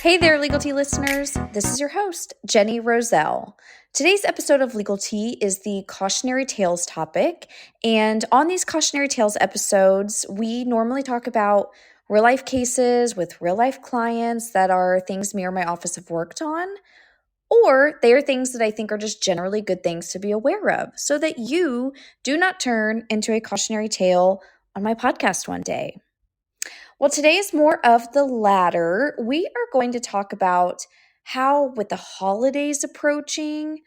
Hey there, Legal Tea listeners. This is your host, Jenny Roselle. Today's episode of Legal Tea is the Cautionary Tales topic. And on these Cautionary Tales episodes, we normally talk about real life cases with real life clients that are things me or my office have worked on, or they are things that I think are just generally good things to be aware of so that you do not turn into a cautionary tale on my podcast one day. Well, today is more of the latter. We are going to talk about how, with the holidays approaching,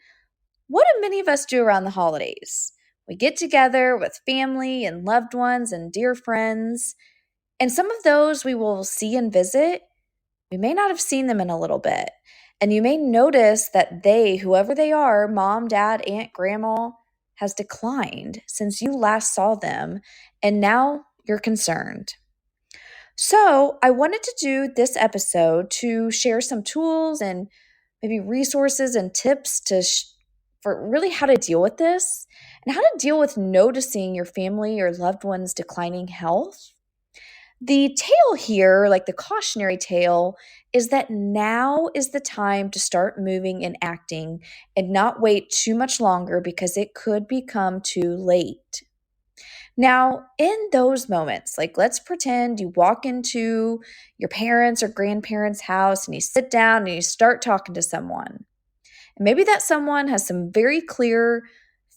what do many of us do around the holidays? We get together with family and loved ones and dear friends, and some of those we will see and visit. We may not have seen them in a little bit. And you may notice that they, whoever they are, mom, dad, aunt, grandma, has declined since you last saw them, and now you're concerned. So, I wanted to do this episode to share some tools and maybe resources and tips for really how to deal with this and how to deal with noticing your family or loved ones' declining health. The tale here, like the cautionary tale, is that now is the time to start moving and acting and not wait too much longer because it could become too late. Now, in those moments, like let's pretend you walk into your parents' or grandparents' house and you sit down and you start talking to someone. And maybe that someone has some very clear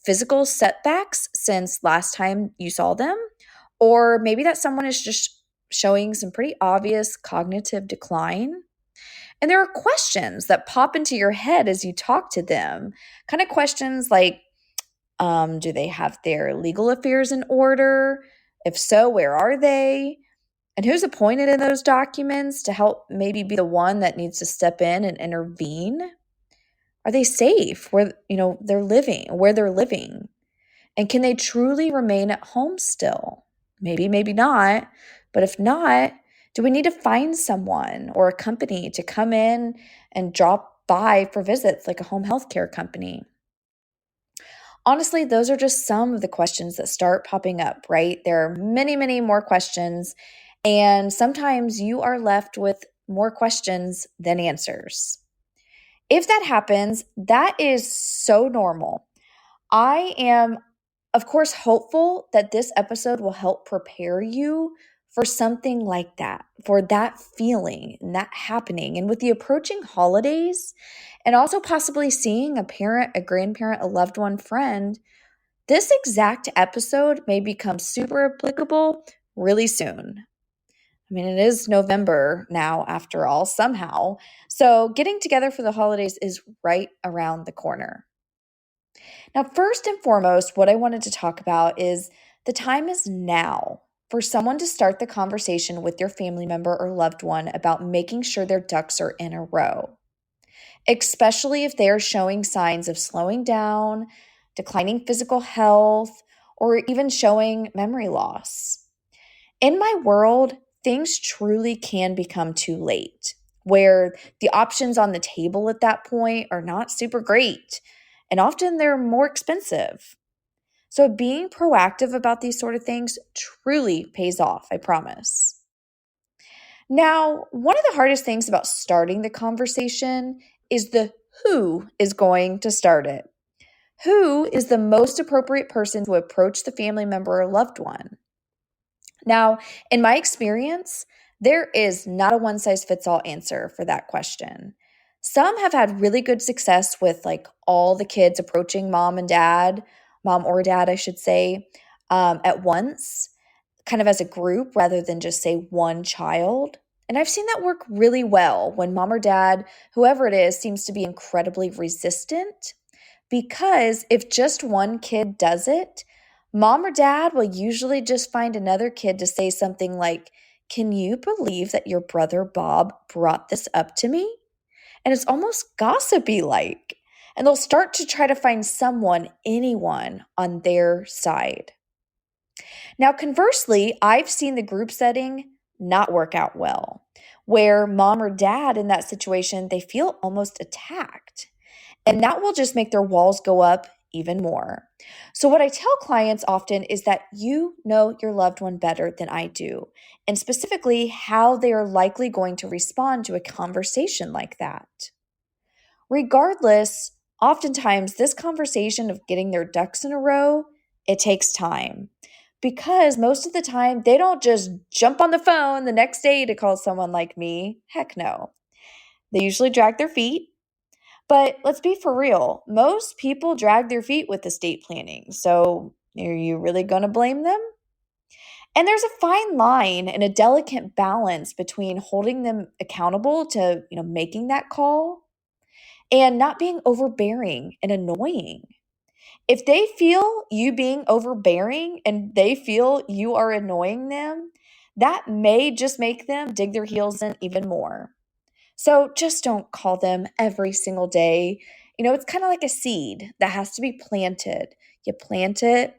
physical setbacks since last time you saw them, or maybe that someone is just showing some pretty obvious cognitive decline. And there are questions that pop into your head as you talk to them, kind of questions like, do they have their legal affairs in order? If so, where are they? And who's appointed in those documents to help maybe be the one that needs to step in and intervene? Are they safe where where they're living? And can they truly remain at home still? Maybe, maybe not. But if not, do we need to find someone or a company to come in and drop by for visits like a home health care company? Honestly, those are just some of the questions that start popping up, right? There are many, many more questions, and sometimes you are left with more questions than answers. If that happens, that is so normal. I am, of course, hopeful that this episode will help prepare you for something like that, for that feeling and that happening. And with the approaching holidays, and also possibly seeing a parent, a grandparent, a loved one, friend, this exact episode may become super applicable really soon. I mean, it is November now, after all, somehow. So getting together for the holidays is right around the corner. Now, first and foremost, what I wanted to talk about is the time is now for someone to start the conversation with your family member or loved one about making sure their ducks are in a row, especially if they are showing signs of slowing down, declining physical health, or even showing memory loss. In my world, things truly can become too late, where the options on the table at that point are not super great, and often they're more expensive. So being proactive about these sort of things truly pays off, I promise. Now, one of the hardest things about starting the conversation is the who is going to start it. Who is the most appropriate person to approach the family member or loved one? Now, in my experience, there is not a one-size-fits-all answer for that question. Some have had really good success with like all the kids approaching mom or dad, I should say, at once, kind of as a group rather than just say one child. And I've seen that work really well when mom or dad, whoever it is, seems to be incredibly resistant. Because if just one kid does it, mom or dad will usually just find another kid to say something like, "Can you believe that your brother Bob brought this up to me?" And it's almost gossipy like. And they'll start to try to find someone, anyone on their side. Now, conversely, I've seen the group setting not work out well, where mom or dad in that situation, they feel almost attacked. And that will just make their walls go up even more. So, what I tell clients often is that you know your loved one better than I do, and specifically how they are likely going to respond to a conversation like that. Regardless, oftentimes this conversation of getting their ducks in a row, it takes time. Because most of the time, they don't just jump on the phone the next day to call someone like me. Heck no. They usually drag their feet. But let's be for real, most people drag their feet with estate planning. So are you really going to blame them? And there's a fine line and a delicate balance between holding them accountable to, making that call and not being overbearing and annoying. If they feel you being overbearing and they feel you are annoying them, that may just make them dig their heels in even more. So just don't call them every single day. It's kind of like a seed that has to be planted. You plant it,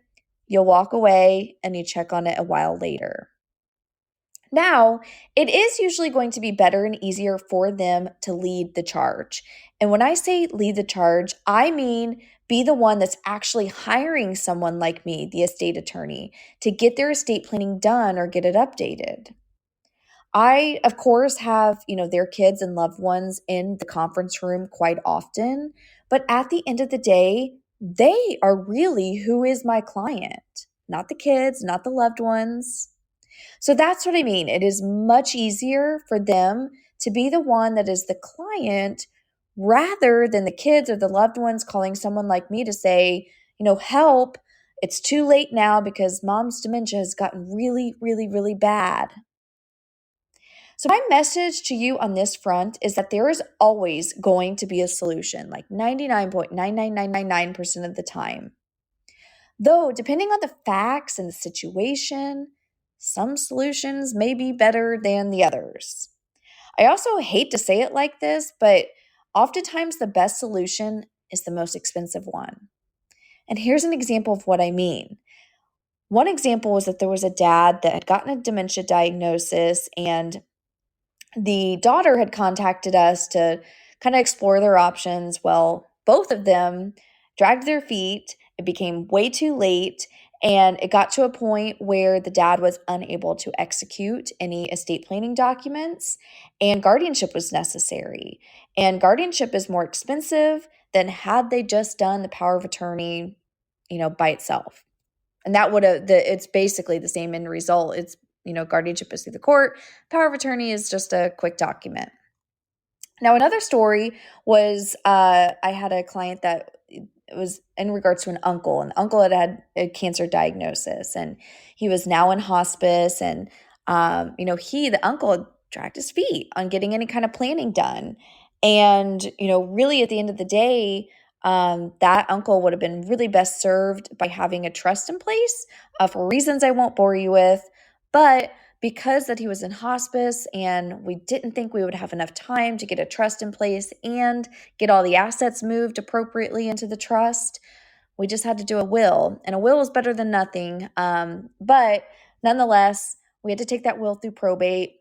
you'll walk away, and you check on it a while later. Now, it is usually going to be better and easier for them to lead the charge. And when I say lead the charge, I mean be the one that's actually hiring someone like me, the estate attorney, to get their estate planning done or get it updated. I, of course, have, their kids and loved ones in the conference room quite often, but at the end of the day, they are really who is my client, not the kids, not the loved ones. So that's what I mean. It is much easier for them to be the one that is the client rather than the kids or the loved ones calling someone like me to say, help, it's too late now because mom's dementia has gotten really, really, really bad. So, my message to you on this front is that there is always going to be a solution, like 99.99999% of the time. Though, depending on the facts and the situation, some solutions may be better than the others. I also hate to say it like this, but oftentimes the best solution is the most expensive one. And here's an example of what I mean. One example was that there was a dad that had gotten a dementia diagnosis, and the daughter had contacted us to kind of explore their options. Well, both of them dragged their feet. It became way too late. And it got to a point where the dad was unable to execute any estate planning documents, and guardianship was necessary. And guardianship is more expensive than had they just done the power of attorney, by itself. And that would have, it's basically the same end result. It's, guardianship is through the court. Power of attorney is just a quick document. Now, another story was I had a client that it was in regards to an uncle. An uncle had a cancer diagnosis, and he was now in hospice. And, the uncle had dragged his feet on getting any kind of planning done. And, really at the end of the day, that uncle would have been really best served by having a trust in place for reasons I won't bore you with. But because that he was in hospice and we didn't think we would have enough time to get a trust in place and get all the assets moved appropriately into the trust, we just had to do a will. And a will is better than nothing. But nonetheless, we had to take that will through probate.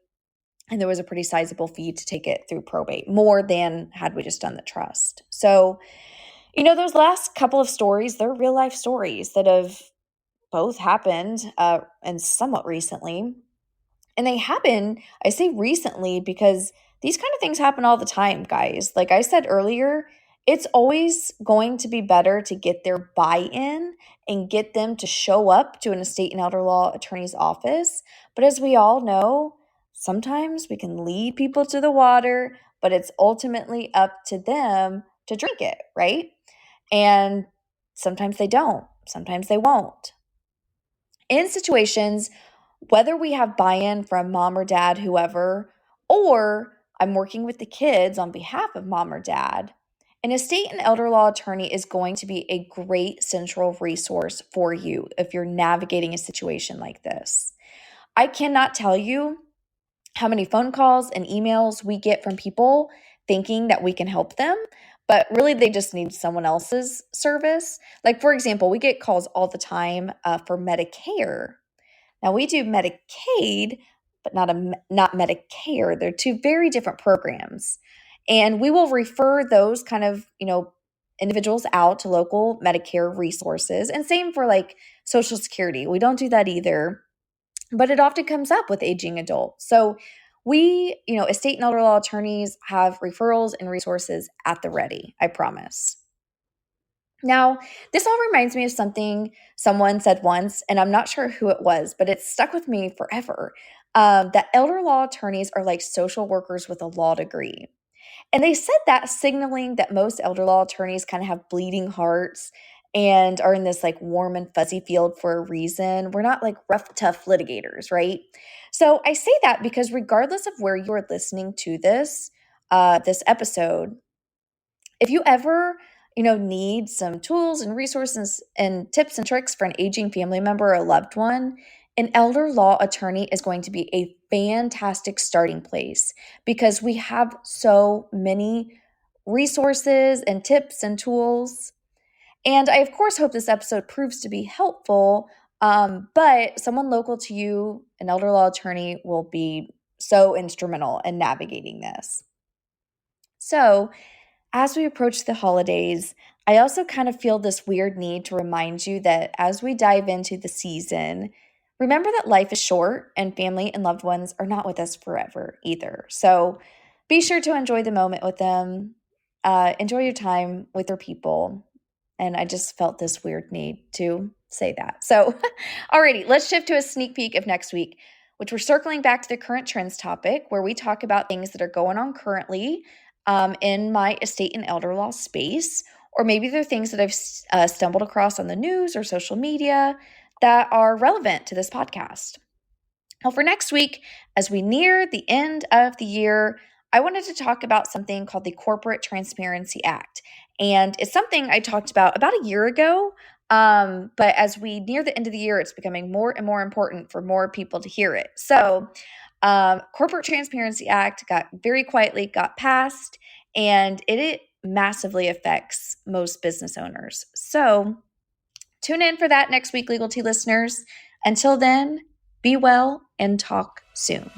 And there was a pretty sizable fee to take it through probate, more than had we just done the trust. So, those last couple of stories, they're real life stories that have both happened and somewhat recently. And they happen, I say recently, because these kind of things happen all the time, guys. Like I said earlier, it's always going to be better to get their buy-in and get them to show up to an estate and elder law attorney's office. But as we all know, sometimes we can lead people to the water, but it's ultimately up to them to drink it, right? And sometimes they don't. Sometimes they won't. In situations, whether we have buy-in from mom or dad, whoever, or I'm working with the kids on behalf of mom or dad, an estate and elder law attorney is going to be a great central resource for you if you're navigating a situation like this. I cannot tell you how many phone calls and emails we get from people thinking that we can help them, but really they just need someone else's service. Like, for example, we get calls all the time for Medicare. Now, we do Medicaid, but not Medicare. They're two very different programs. And we will refer those kind of, individuals out to local Medicare resources. And same for like Social Security. We don't do that either, but it often comes up with aging adults. So we, estate and elder law attorneys have referrals and resources at the ready, I promise. Now, this all reminds me of something someone said once, and I'm not sure who it was, but it's stuck with me forever. That elder law attorneys are like social workers with a law degree. And they said that, signaling that most elder law attorneys kind of have bleeding hearts and are in this like warm and fuzzy field for a reason. We're not like rough, tough litigators, right? So I say that because regardless of where you are listening to this episode, if you ever, need some tools and resources and tips and tricks for an aging family member or a loved one, an elder law attorney is going to be a fantastic starting place because we have so many resources and tips and tools. And I, of course, hope this episode proves to be helpful. But someone local to you, an elder law attorney, will be so instrumental in navigating this. So, as we approach the holidays, I also kind of feel this weird need to remind you that as we dive into the season, remember that life is short and family and loved ones are not with us forever either. So be sure to enjoy the moment with them, enjoy your time with your people. And I just felt this weird need to say that. So, alrighty, let's shift to a sneak peek of next week, which we're circling back to the current trends topic where we talk about things that are going on currently in my estate and elder law space, or maybe they're things that I've stumbled across on the news or social media that are relevant to this podcast. Well, for next week, as we near the end of the year, I wanted to talk about something called the Corporate Transparency Act. And it's something I talked about a year ago. But as we near the end of the year, it's becoming more and more important for more people to hear it. So Corporate Transparency Act got passed, and it massively affects most business owners. So tune in for that next week, Legal Tea listeners. Until then, be well and talk soon.